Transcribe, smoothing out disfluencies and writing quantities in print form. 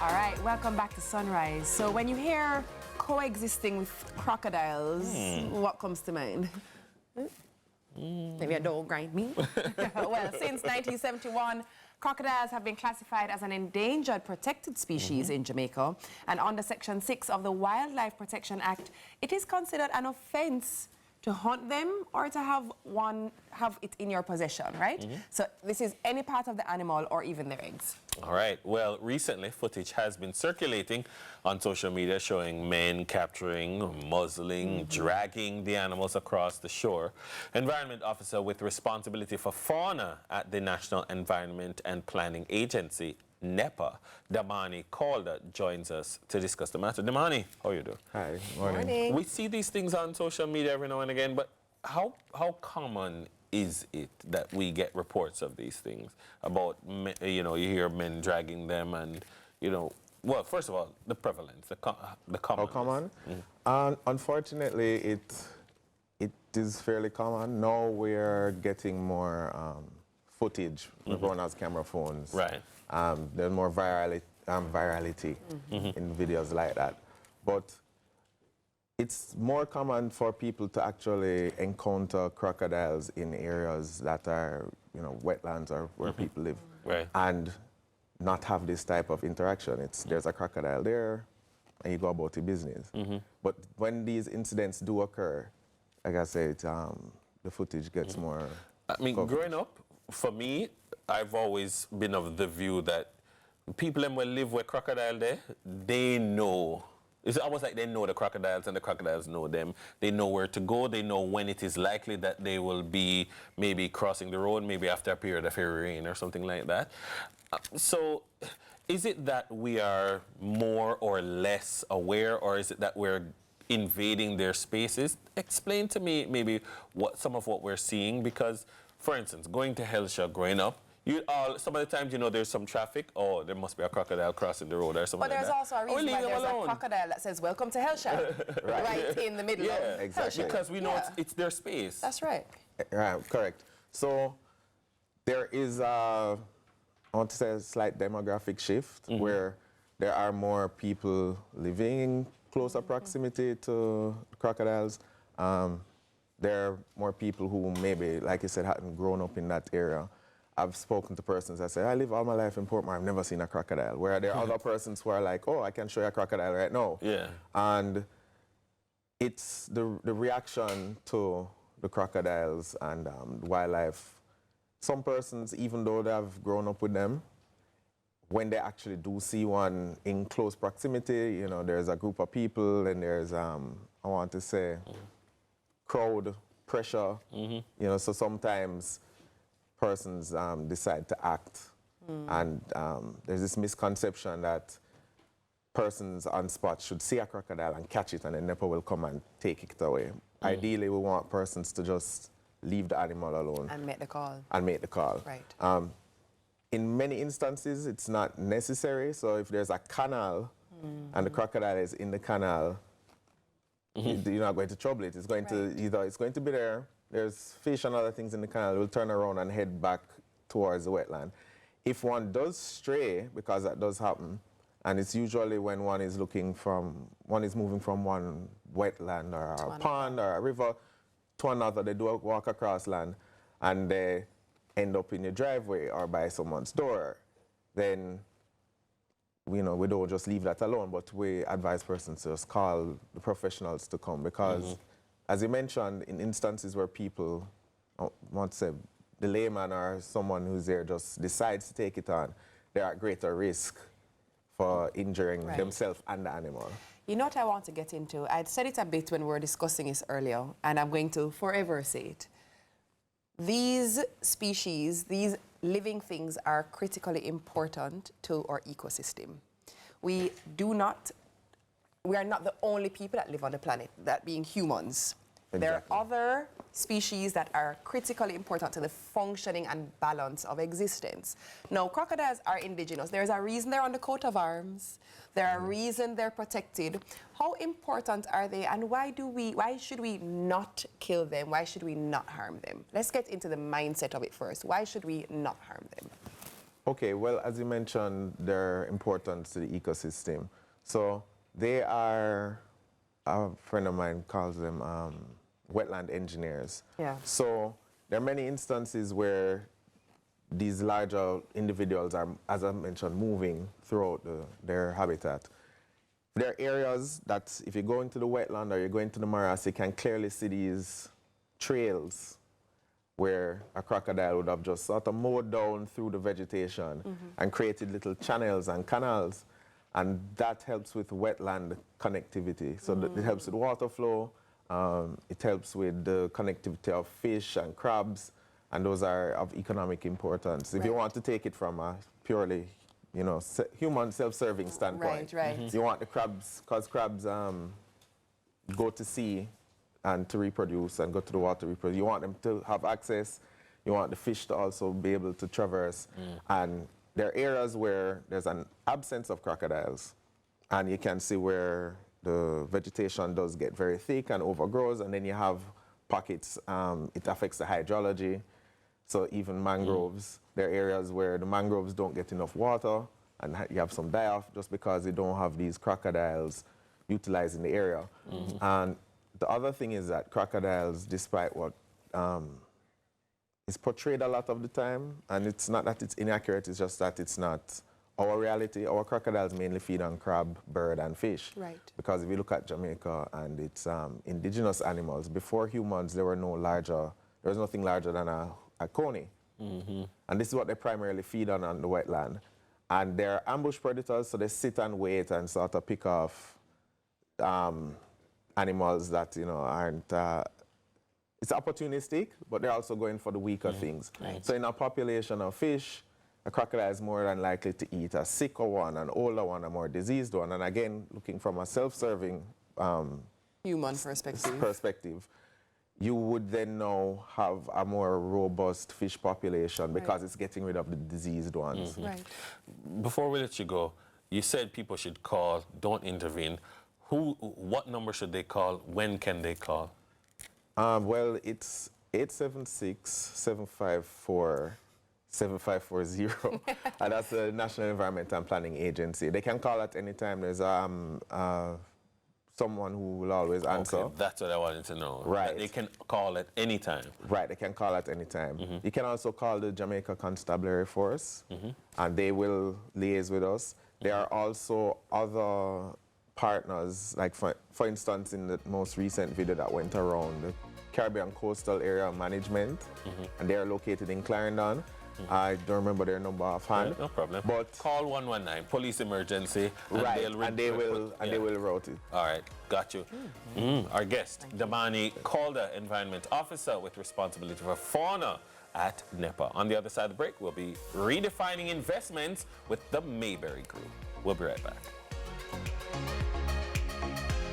All right, welcome back to Sunrise. So when you hear coexisting with crocodiles, what comes to mind? Maybe a dog grind me? Well, since 1971, crocodiles have been classified as an endangered protected species in Jamaica. And under Section 6 of the Wildlife Protection Act, it is considered an offense to hunt them or to have it in your possession, right? So this is any part of the animal or even their eggs. All right. Well, recently, footage has been circulating on social media showing men capturing, muzzling, dragging the animals across the shore. Environment officer with responsibility for fauna at the National Environment and Planning Agency, NEPA, Damani Calder, joins us to discuss the matter. Damani, how you doing? Hi, morning. We see these things on social media every now and again, but how common is it that we get reports of these things about, you know, you hear men dragging them and, you know, well, first of all, the prevalence, the common. How common? Unfortunately, it is fairly common. Now we're getting more footage. Everyone has camera phones. Right. There's more virality in videos like that. But it's more common for people to actually encounter crocodiles in areas that are, you know, wetlands or where people live. Right. And not have this type of interaction. There's a crocodile there, and you go about your business. But when these incidents do occur, like I said, the footage gets more I mean, growing up, for me, I've always been of the view that people that will live with crocodile there, they know. It's almost like they know the crocodiles and the crocodiles know them. They know where to go. They know when it is likely that they will be maybe crossing the road, maybe after a period of heavy rain or something like that. So is it that we are more or less aware, or is it that we're invading their spaces? Explain to me maybe some of what we're seeing, because, for instance, going to Hellshire growing up, some of the times, you know, there's some traffic. Oh, there must be a crocodile crossing the road or something like that. But there's also a reason why there's a crocodile that says, "Welcome to Hellshire," right in the middle of exactly. Because we know it's their space. That's right. Right, correct. So there is I want to say a slight demographic shift where there are more people living in closer proximity to crocodiles. There are more people who maybe, like you said, hadn't grown up in that area. I've spoken to persons that say, I live all my life in Portmore, I've never seen a crocodile. Where there are other persons who are like, oh, I can show you a crocodile right now. Yeah. And it's the reaction to the crocodiles and wildlife. Some persons, even though they have grown up with them, when they actually do see one in close proximity, you know, there's a group of people and there's, I want to say, crowd pressure. You know, so sometimes persons decide to act. And there's this misconception that persons on spot should see a crocodile and catch it, and then NEPA will come and take it away. Ideally, we want persons to just leave the animal alone. And make the call. And make the call. Right. In many instances, it's not necessary. So if there's a canal and the crocodile is in the canal, you're not going to trouble it. It's going to it's going to be there. There's fish and other things in the canal. We'll turn around and head back towards the wetland. If one does stray, because that does happen, and it's usually when one is moving from one wetland or a pond or a river to another, they do walk across land, and they end up in your driveway or by someone's door, then we don't just leave that alone, but we advise persons to just call the professionals to come, because as you mentioned, in instances where people, I want to say, the layman or someone who's there just decides to take it on, they're at greater risk for injuring themselves and the animal. You know what I want to get into? I said it a bit when we were discussing this earlier, and I'm going to forever say it. These species, these living things are critically important to our ecosystem. We are not the only people that live on the planet, that being humans. Exactly. There are other species that are critically important to the functioning and balance of existence. Now, crocodiles are indigenous. There's a reason they're on the coat of arms. There's a reason they're protected. How important are they, and why should we not kill them? Why should we not harm them? Let's get into the mindset of it first. Why should we not harm them? Okay, well, as you mentioned, their importance to the ecosystem. So they are, a friend of mine calls them wetland engineers. Yeah. So there are many instances where these larger individuals are, as I mentioned, moving throughout their habitat. There are areas that if you go into the wetland or you go into the morass, you can clearly see these trails where a crocodile would have just sort of mowed down through the vegetation and created little channels and canals. And that helps with wetland connectivity. So it helps with water flow, it helps with the connectivity of fish and crabs, and those are of economic importance. If you want to take it from a purely, you know, human self-serving standpoint, you want the crabs, because crabs go to sea and to reproduce and go to the water to reproduce. You want them to have access. You want the fish to also be able to traverse. And there are areas where there's an absence of crocodiles, and you can see where the vegetation does get very thick and overgrows, and then you have pockets. It affects the hydrology. So even mangroves, there are areas where the mangroves don't get enough water, and you have some die-off just because you don't have these crocodiles utilizing the area. And the other thing is that crocodiles, despite what is portrayed a lot of the time, and it's not that it's inaccurate, it's just that it's not our reality. Our crocodiles mainly feed on crab, bird, and fish. Right. Because if you look at Jamaica and its indigenous animals, before humans, there was nothing larger than a coney. And this is what they primarily feed on the wetland. And they're ambush predators, so they sit and wait and sort of pick off animals that, you know, aren't, it's opportunistic, but they're also going for the weaker things. So in a population of fish, a crocodile is more than likely to eat a sicker one, an older one, a more diseased one. And again, looking from a self-serving human perspective, you would then now have a more robust fish population because it's getting rid of the diseased ones. Before we let you go, you said people should call, don't intervene. What number should they call? When can they call? Well, it's 876-754-7540, and that's the National Environment and Planning Agency. They can call at any time. There's someone who will always answer. Okay, that's what I wanted to know. Right. That they can call at any time. Right, they can call at any time. You can also call the Jamaica Constabulary Force, and they will liaise with us. There are also other partners, like for instance, in the most recent video that went around, the Caribbean Coastal Area Management, and they are located in Clarendon. I don't remember their number offhand. No problem. But call 119, police emergency, and they will route it. All right, got you. Our guest, Damani Calder, Environment Officer with responsibility for fauna at NEPA. On the other side of the break, we'll be redefining investments with the Mayberry Group. We'll be right back.